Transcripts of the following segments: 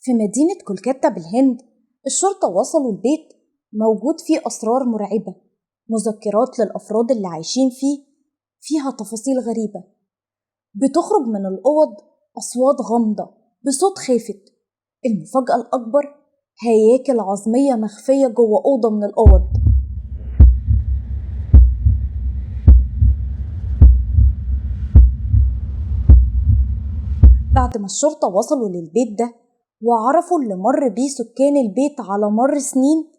في مدينة كولكاتا بالهند، الشرطة وصلوا البيت موجود فيه أسرار مرعبة، مذكرات للأفراد اللي عايشين فيه فيها تفاصيل غريبة. بتخرج من الأوض أصوات غامضة بصوت خافت. المفاجأة الأكبر، هياكل عظمية مخفية جوه أوضة من الأوض. بعد ما الشرطة وصلوا للبيت ده وعرفوا اللي مر بيه سكان البيت على مر سنين،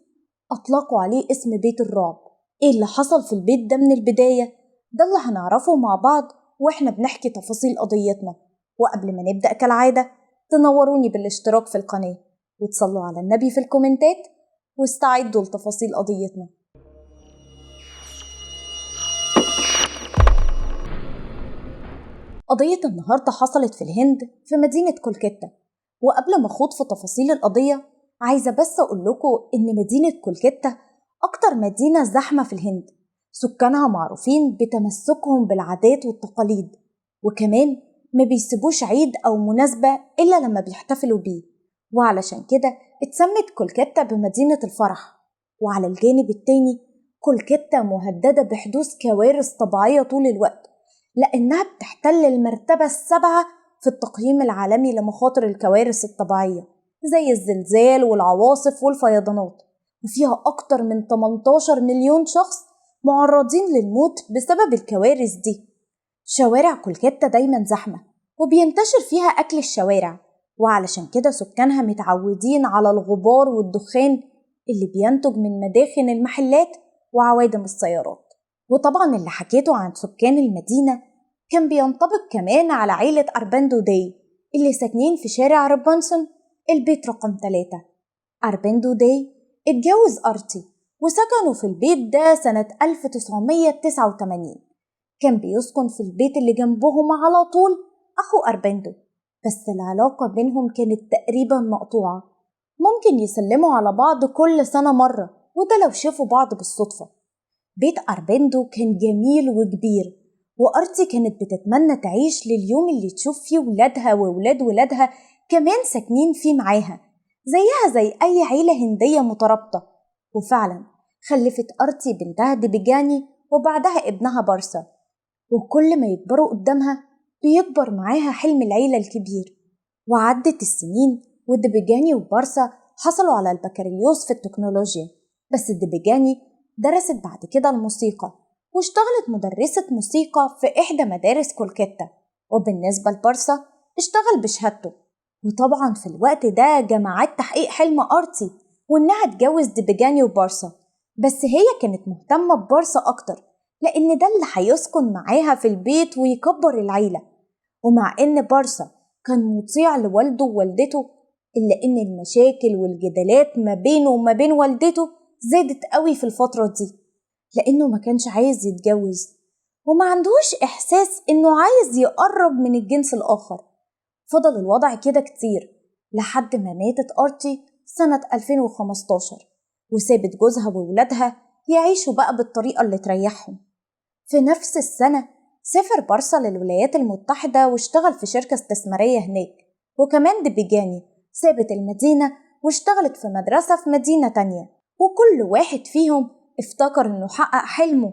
أطلقوا عليه اسم بيت الرعب. إيه اللي حصل في البيت ده من البداية؟ ده اللي هنعرفه مع بعض وإحنا بنحكي تفاصيل قضيتنا. وقبل ما نبدأ كالعادة، تنوروني بالاشتراك في القناة وتصلوا على النبي في الكومنتات واستعدوا لتفاصيل قضيتنا. قضية النهاردة حصلت في الهند في مدينة كولكاتا. وقبل ما أخوض في تفاصيل القضية، عايزة بس أقول لكم إن مدينة كولكاتا أكتر مدينة زحمة في الهند. سكانها معروفين بتمسكهم بالعادات والتقاليد، وكمان ما بيسيبوش عيد أو مناسبة إلا لما بيحتفلوا بيه، وعلشان كده اتسمت كولكاتا بمدينة الفرح. وعلى الجانب التاني، كولكاتا مهددة بحدوث كوارث طبيعية طول الوقت، لأنها بتحتل المرتبة السابعة في التقييم العالمي لمخاطر الكوارث الطبيعية زي الزلزال والعواصف والفيضانات، وفيها أكتر من 18 مليون شخص معرضين للموت بسبب الكوارث دي. شوارع كولكاتا دايما زحمة وبينتشر فيها أكل الشوارع، وعلشان كده سكانها متعودين على الغبار والدخان اللي بينتج من مداخن المحلات وعوادم السيارات. وطبعا اللي حكيته عن سكان المدينة كان بينطبق كمان على عيلة أربندو داي اللي ساكنين في شارع رابنسون البيت رقم 3. أربندو داي اتجوز أرتي وسكنوا في البيت ده سنة 1989. كان بيسكن في البيت اللي جنبهم على طول أخو أربندو، بس العلاقة بينهم كانت تقريبا مقطوعة. ممكن يسلموا على بعض كل سنة مرة، وده لو شافوا بعض بالصدفة. بيت أربندو كان جميل وكبير، وأرتي كانت بتتمنى تعيش لليوم اللي تشوف فيه ولادها وولاد ولادها كمان ساكنين فيه معاها، زيها زي أي عيلة هندية مترابطة. وفعلا خلفت أرتي بنتها ديبيجاني وبعدها ابنها بارسا، وكل ما يكبروا قدامها بيكبر معاها حلم العيلة الكبير. وعدت السنين وديبيجاني وبارسا حصلوا على البكالوريوس في التكنولوجيا، بس ديبيجاني درست بعد كده الموسيقى واشتغلت مدرسة موسيقى في إحدى مدارس كولكاتا. وبالنسبة لبارسا اشتغل بشهادته. وطبعا في الوقت ده جمعت تحقيق حلم أرتي وإنها تجوز ديبيجاني وبارسا، بس هي كانت مهتمة ببارسا أكتر لأن ده اللي هيسكن معاها في البيت ويكبر العيلة. ومع إن بارسا كان مطيع لوالده ووالدته، إلا إن المشاكل والجدالات ما بينه وما بين والدته زادت قوي في الفترة دي، لأنه ما كانش عايز يتجوز وما عندهوش إحساس إنه عايز يقرب من الجنس الآخر. فضل الوضع كده كتير لحد ما ماتت أرتي سنة 2015 وسابت جوزها وولادها يعيشوا بقى بالطريقة اللي تريحهم. في نفس السنة سافر بارسا للولايات المتحدة واشتغل في شركة استثمارية هناك. وكمان ديبيجاني سابت المدينة واشتغلت في مدرسة في مدينة تانية، وكل واحد فيهم افتكر انه حقق حلمه.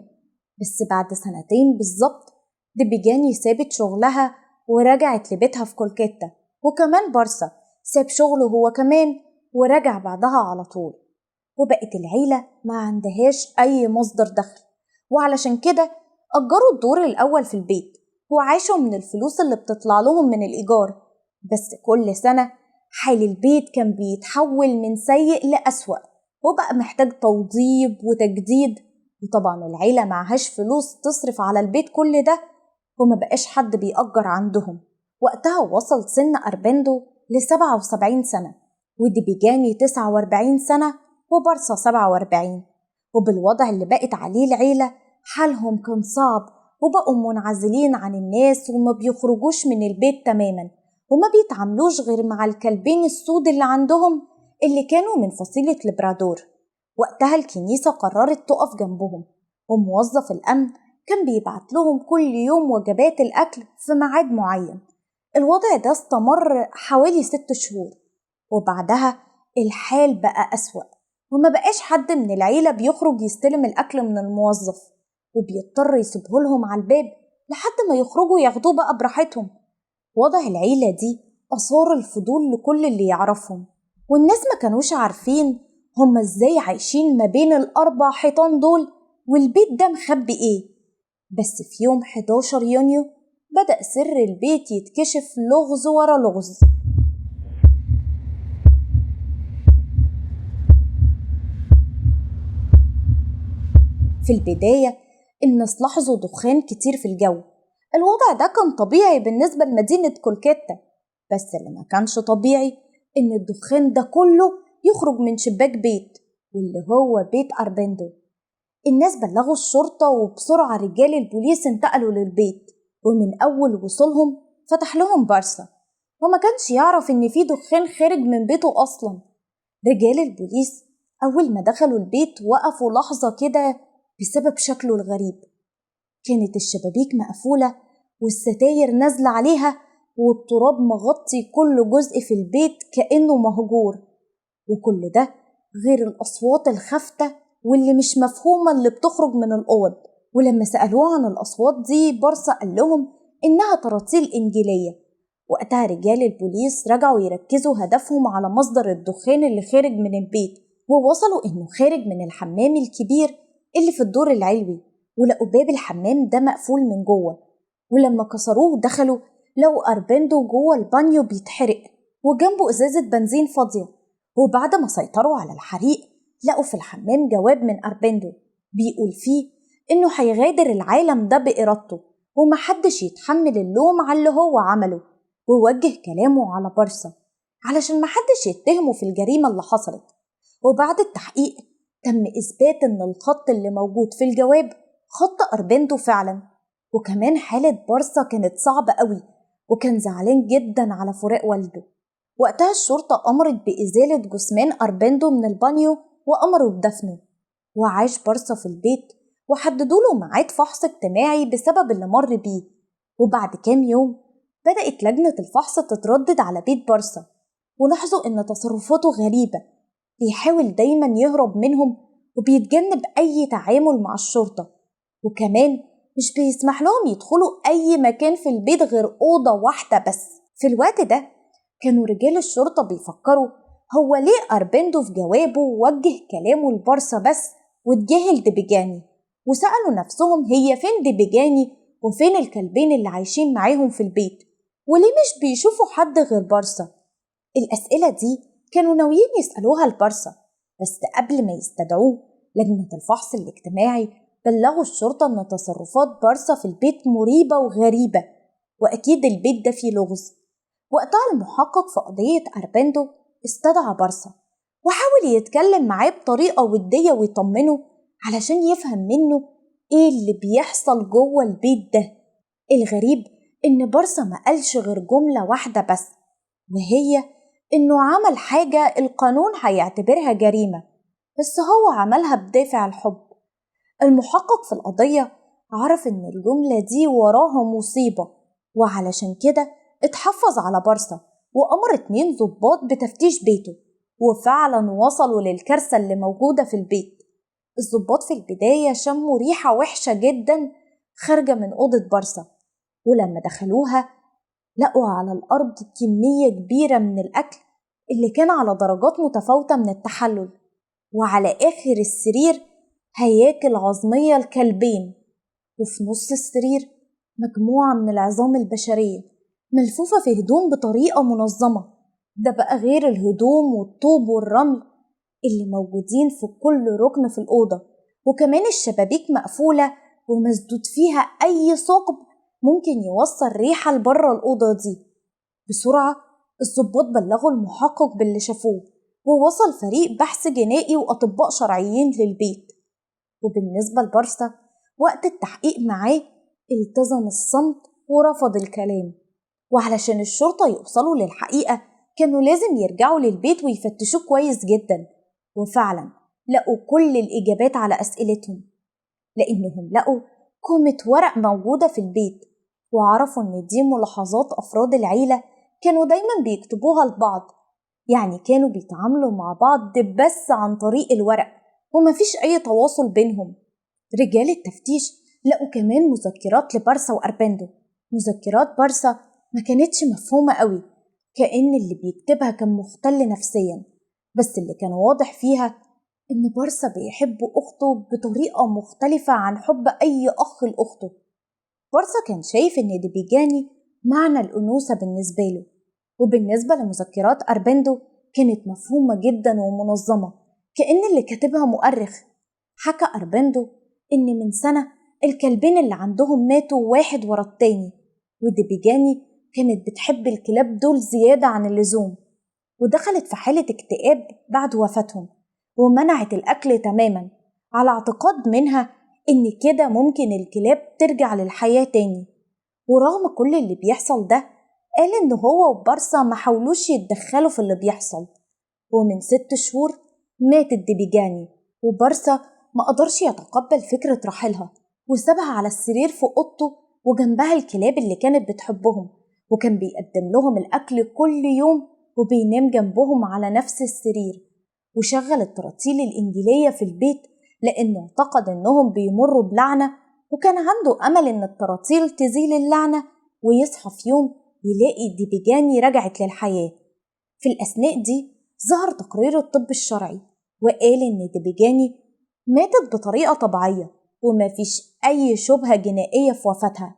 بس بعد سنتين بالظبط ديبيجاني سابت شغلها ورجعت لبيتها في كولكاتا، وكمان بارسا ساب شغله هو كمان ورجع بعدها على طول. وبقت العيلة ما عندهاش أي مصدر دخل، وعلشان كده أجروا الدور الأول في البيت وعاشوا من الفلوس اللي بتطلع لهم من الإيجار. بس كل سنة حال البيت كان بيتحول من سيء لأسوأ، وبقى محتاج توضيب وتجديد. وطبعا العيلة معهاش فلوس تصرف على البيت كل ده، وما بقاش حد بيأجر عندهم. وقتها وصل سن أربندو ل77 سنة، وديبيجاني 49 سنة، وبارسا 47. وبالوضع اللي بقت عليه العيلة حالهم كان صعب، وبقوا منعزلين عن الناس وما بيخرجوش من البيت تماما، وما بيتعاملوش غير مع الكلبين السود اللي عندهم اللي كانوا من فصيلة لبرادور. وقتها الكنيسة قررت تقف جنبهم، وموظف الأمن كان بيبعت لهم كل يوم وجبات الأكل في ميعاد معين. الوضع ده استمر حوالي 6 شهور، وبعدها الحال بقى أسوأ، وما بقاش حد من العيلة بيخرج يستلم الأكل من الموظف، وبيضطر يسيبهولهم على الباب لحد ما يخرجوا ياخدوه بقى براحتهم. وضع العيلة دي أثار الفضول لكل اللي يعرفهم، والناس ما كانوش عارفين هما إزاي عايشين ما بين الأربع حيطان دول، والبيت ده مخبي إيه. بس في يوم 11 يونيو بدأ سر البيت يتكشف لغز ورا لغز. في البداية الناس لاحظوا دخان كتير في الجو. الوضع ده كان طبيعي بالنسبة لمدينة كولكاتا، بس اللي ما كانش طبيعي إن الدخان ده كله يخرج من شباك بيت، واللي هو بيت أربندو. الناس بلغوا الشرطة، وبسرعة رجال البوليس انتقلوا للبيت، ومن أول وصولهم فتح لهم بارسا، وما كانش يعرف إن في دخان خارج من بيته أصلا. رجال البوليس أول ما دخلوا البيت وقفوا لحظة كده بسبب شكله الغريب. كانت الشبابيك مقفولة والستاير نازلة عليها، والتراب مغطي كل جزء في البيت كأنه مهجور، وكل ده غير الأصوات الخافتة واللي مش مفهومة اللي بتخرج من الأوض. ولما سألوه عن الأصوات دي بارسا قال لهم إنها تراتيل إنجيلية. وقتها رجال البوليس رجعوا يركزوا هدفهم على مصدر الدخان اللي خارج من البيت، ووصلوا إنه خارج من الحمام الكبير اللي في الدور العلوي، ولقوا باب الحمام ده مقفول من جوه. ولما كسروه دخلوا لقوا أربندو جوه البانيو بيتحرق، وجنبه إزازة بنزين فاضية. وبعد ما سيطروا على الحريق لقوا في الحمام جواب من أربندو بيقول فيه إنه هيغادر العالم ده بإرادته، ومحدش يتحمل اللوم على اللي هو عمله. ووجه كلامه على بارسا علشان محدش يتهمه في الجريمة اللي حصلت. وبعد التحقيق تم إثبات إن الخط اللي موجود في الجواب خط أربندو فعلا. وكمان حالة بارسا كانت صعبة قوي، وكان زعلان جدا على فراق والده. وقتها الشرطة أمرت بإزالة جثمان أربندو من البانيو وأمروا بدفنه. وعاش بارسا في البيت، وحددوا له ميعاد فحص اجتماعي بسبب اللي مر بيه. وبعد كام يوم بدأت لجنة الفحص تتردد على بيت بارسا، ولاحظوا إن تصرفاته غريبة، بيحاول دايما يهرب منهم وبيتجنب أي تعامل مع الشرطة، وكمان مش بيسمح لهم يدخلوا أي مكان في البيت غير أوضة واحدة بس. في الوقت ده كانوا رجال الشرطة بيفكروا هو ليه أربندو في جوابه وجه كلامه لبارسا بس واتجاهل دبيجاني، وسألوا نفسهم هي فين دبيجاني وفين الكلبين اللي عايشين معاهم في البيت، وليه مش بيشوفوا حد غير بارسا. الأسئلة دي كانوا ناويين يسألوها لبارسا، بس قبل ما يستدعوه لجنة الفحص الاجتماعي بلغوا الشرطة إن تصرفات بارسا في البيت مريبة وغريبة، وأكيد البيت ده فيه لغز. وقتها المحقق في قضية أربندو استدعى بارسا وحاول يتكلم معاه بطريقة ودية ويطمنه علشان يفهم منه إيه اللي بيحصل جوه البيت ده. الغريب إن بارسا ما قالش غير جملة واحدة بس، وهي إنه عمل حاجة القانون هيعتبرها جريمة، بس هو عملها بدافع الحب. المحقق في القضية عرف إن الجملة دي وراها مصيبة، وعلشان كده اتحفظ على بارسا وأمر 2 ضباط بتفتيش بيته، وفعلا وصلوا للكارثة اللي موجودة في البيت. الضباط في البداية شموا ريحة وحشة جدا خارجة من أوضة بارسا، ولما دخلوها لقوا على الأرض كمية كبيرة من الأكل اللي كان على درجات متفاوتة من التحلل، وعلى آخر السرير هياكل عظمية الكلبين، وفي نص السرير مجموعة من العظام البشرية ملفوفة في هدوم بطريقة منظمة. ده بقى غير الهدوم والطوب والرمل اللي موجودين في كل ركن في الأوضة، وكمان الشبابيك مقفولة ومسدود فيها أي ثقب ممكن يوصل ريحة لبره الأوضة دي. بسرعة الضباط بلغوا المحقق باللي شافوه، ووصل فريق بحث جنائي وأطباء شرعيين للبيت. وبالنسبة لبارسا وقت التحقيق معاه التزم الصمت ورفض الكلام، وعلشان الشرطة يوصلوا للحقيقة كانوا لازم يرجعوا للبيت ويفتشوه كويس جدا. وفعلا لقوا كل الإجابات على أسئلتهم، لأنهم لقوا كومة ورق موجودة في البيت، وعرفوا إن دي ملاحظات أفراد العيلة كانوا دايما بيكتبوها لبعض، يعني كانوا بيتعاملوا مع بعض بس عن طريق الورق ومفيش أي تواصل بينهم. رجال التفتيش لقوا كمان مذكرات لبارسا وأربندو. مذكرات بارسا ما كانتش مفهومة قوي، كأن اللي بيكتبها كان مختل نفسيا، بس اللي كان واضح فيها إن بارسا بيحب أخته بطريقة مختلفة عن حب أي أخ لأخته. بارسا كان شايف إن ديبيجاني معنى الأنوثة بالنسبة له، وبالنسبة لمذكرات أربندو كانت مفهومة جدا ومنظمة، كأن اللي كاتبها مؤرخ. حكى أربندو إن من سنة الكلبين اللي عندهم ماتوا واحد ورا التاني، وديبيجاني كانت بتحب الكلاب دول زيادة عن اللزوم، ودخلت في حالة اكتئاب بعد وفاتهم، ومنعت الأكل تماما على اعتقاد منها إن كده ممكن الكلاب ترجع للحياة تاني. ورغم كل اللي بيحصل ده، قال إن هو وبارسا ما حاولوش يتدخلوا في اللي بيحصل. ومن 6 شهور ماتت ديبيجاني، وبارسا ما قدرش يتقبل فكرة رحيلها، وسابها على السرير في أوضته وجنبها الكلاب اللي كانت بتحبهم، وكان بيقدم لهم الأكل كل يوم وبينام جنبهم على نفس السرير. وشغل التراتيل الإنجيلية في البيت لأنه اعتقد إنهم بيمروا بلعنة، وكان عنده أمل إن التراتيل تزيل اللعنة ويصحى في يوم يلاقي ديبيجاني رجعت للحياة. في الأثناء دي ظهر تقرير الطب الشرعي وقال إن ديبيجاني ماتت بطريقة طبيعية وما فيش أي شبهة جنائية في وفاتها.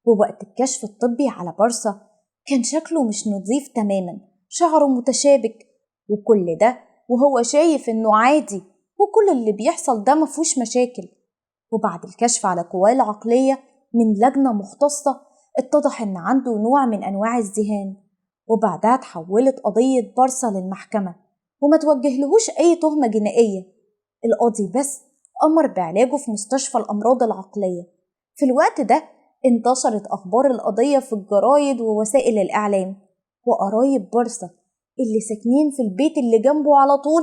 ووقت الكشف الطبي على بارسا كان شكله مش نظيف تماما، شعره متشابك، وكل ده وهو شايف إنه عادي وكل اللي بيحصل ده مفهوش مشاكل. وبعد الكشف على قواه العقلية من لجنة مختصة اتضح إن عنده نوع من أنواع الذهان، وبعدها تحولت قضية بارسا للمحكمة وما توجهلهوش أي تهمة جنائية. القاضي بس أمر بعلاجه في مستشفى الأمراض العقلية. في الوقت ده انتشرت أخبار القضية في الجرايد ووسائل الإعلام، وقرايب بارسا اللي ساكنين في البيت اللي جنبه على طول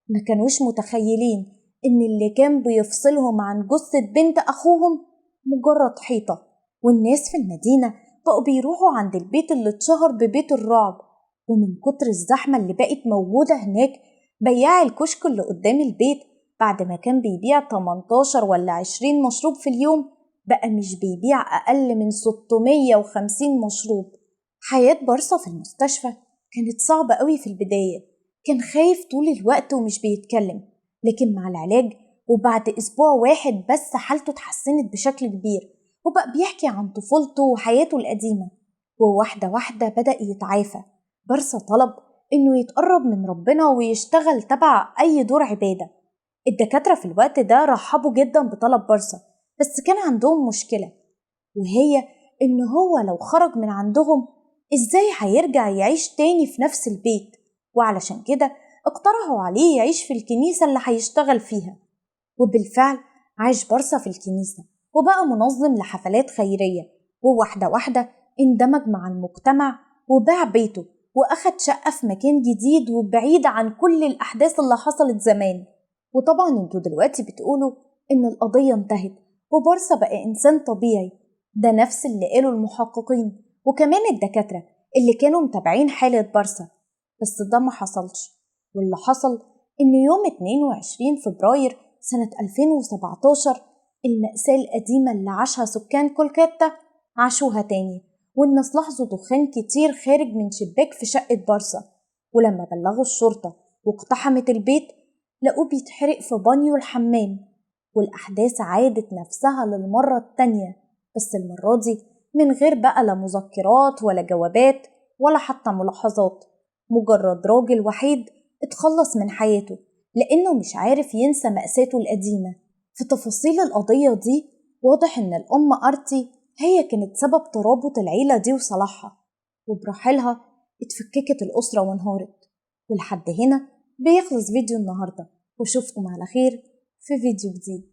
ما كانوش متخيلين إن اللي كان بيفصلهم عن جثة بنت أخوهم مجرد حيطة. والناس في المدينة بقوا بيروحوا عند البيت اللي اتشهر ببيت الرعب، ومن كتر الزحمة اللي بقت موجودة هناك بياع الكشك اللي قدام البيت بعد ما كان بيبيع 18 ولا 20 مشروب في اليوم بقى مش بيبيع أقل من 650 مشروب. حياة بارسا في المستشفى كانت صعبة قوي في البداية، كان خايف طول الوقت ومش بيتكلم، لكن مع العلاج وبعد أسبوع واحد بس حالته اتحسنت بشكل كبير، وبقى بيحكي عن طفولته وحياته القديمة، وواحدة واحدة بدأ يتعافى. بارسا طلب إنه يتقرب من ربنا ويشتغل تبع أي دور عبادة. الدكاترة في الوقت ده رحبوا جدا بطلب بارسا، بس كان عندهم مشكلة، وهي إن هو لو خرج من عندهم إزاي هيرجع يعيش تاني في نفس البيت، وعلشان كده اقترحوا عليه يعيش في الكنيسة اللي هيشتغل فيها. وبالفعل عاش بارسا في الكنيسة وبقى منظم لحفلات خيرية، وواحدة واحدة اندمج مع المجتمع وباع بيته وأخد شقة في مكان جديد وبعيد عن كل الأحداث اللي حصلت زمان. وطبعا انتوا دلوقتي بتقولوا إن القضية انتهت وبارسا بقى إنسان طبيعي، ده نفس اللي قاله المحققين وكمان الدكاترة اللي كانوا متابعين حالة بارسا، بس ده ما حصلش. واللي حصل إن يوم 22 فبراير سنة 2017 المأساة القديمة اللي عاشها سكان كولكاتا عاشوها تاني، والناس لاحظوا دخان كتير خارج من شباك في شقة بارسا، ولما بلغوا الشرطة واقتحمت البيت لقوه بيتحرق في بانيو الحمام. والأحداث عادت نفسها للمرة التانية، بس المرة دي من غير بقى لا مذكرات ولا جوابات ولا حتى ملاحظات، مجرد راجل وحيد اتخلص من حياته لأنه مش عارف ينسى مأساته القديمة. في تفاصيل القضية دي واضح إن الأم أرتي هي كانت سبب ترابط العيلة دي وصلاحها، وبرحيلها اتفككت الأسرة وانهارت. ولحد هنا بيخلص فيديو النهاردة، وشوفكم على خير في فيديو جديد.